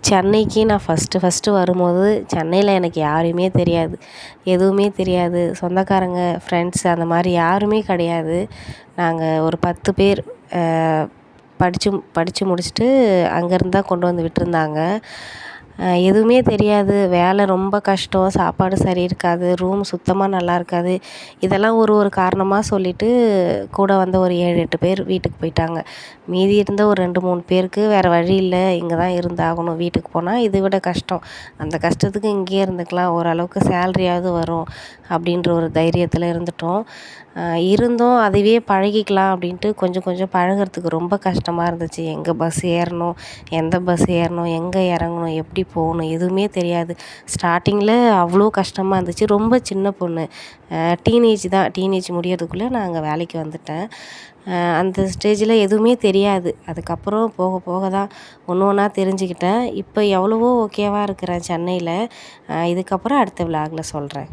சென்னைக்கு நான் ஃபஸ்ட்டு வரும்போது சென்னையில் எனக்கு யாரையுமே தெரியாது. எதுவுமே தெரியாது. சொந்தக்காரங்க, ஃப்ரெண்ட்ஸ் அந்த மாதிரி யாருமே கிடையாது. நாங்கள் ஒரு 10 பேர் படித்து முடிச்சுட்டு அங்கேருந்து தான் கொண்டு வந்து விட்டிருந்தாங்க. எதுவுமே தெரியாது. வேலை ரொம்ப கஷ்டம். சாப்பாடு சரி இருக்காது. ரூம் சுத்தமாக நல்லா இருக்காது. இதெல்லாம் ஒரு காரணமாக சொல்லிவிட்டு கூட வந்த ஒரு 7, 8 பேர் வீட்டுக்கு போயிட்டாங்க. மீதி இருந்த ஒரு 2, 3 பேருக்கு வேறு வழி இல்லை, இங்கே தான் இருந்தாகணும். வீட்டுக்கு போனால் இதை விட கஷ்டம். அந்த கஷ்டத்துக்கு இங்கேயே இருந்துக்கலாம். ஓரளவுக்கு சேலரியாவது வரும் அப்படின்ற ஒரு தைரியத்தில் இருந்துட்டோம். இருந்தும் அதுவே பழகிக்கலாம் அப்படின்ட்டு கொஞ்சம் கொஞ்சம் பழகுறதுக்கு ரொம்ப கஷ்டமாக இருந்துச்சு. எங்கே பஸ் ஏறணும், எந்த பஸ் ஏறணும், எங்கே இறங்கணும், எப்படி போகணும் எதுவுமே தெரியாது. ஸ்டார்டிங்கில் அவ்வளோ கஷ்டமாக இருந்துச்சு. ரொம்ப சின்ன பொண்ணு, டீனேஜ் தான். டீனேஜ் முடியறதுக்குள்ளே நான் அங்கே வேலைக்கு வந்துட்டேன். அந்த ஸ்டேஜில் எதுவுமே தெரியாது. அதுக்கப்புறம் போக போக தான் ஒன்று ஒன்றா தெரிஞ்சுக்கிட்டேன். இப்போ எவ்வளவோ ஓகேவாக இருக்கிறேன் சென்னையில். இதுக்கப்புறம் அடுத்த விலாகில் சொல்கிறேன்.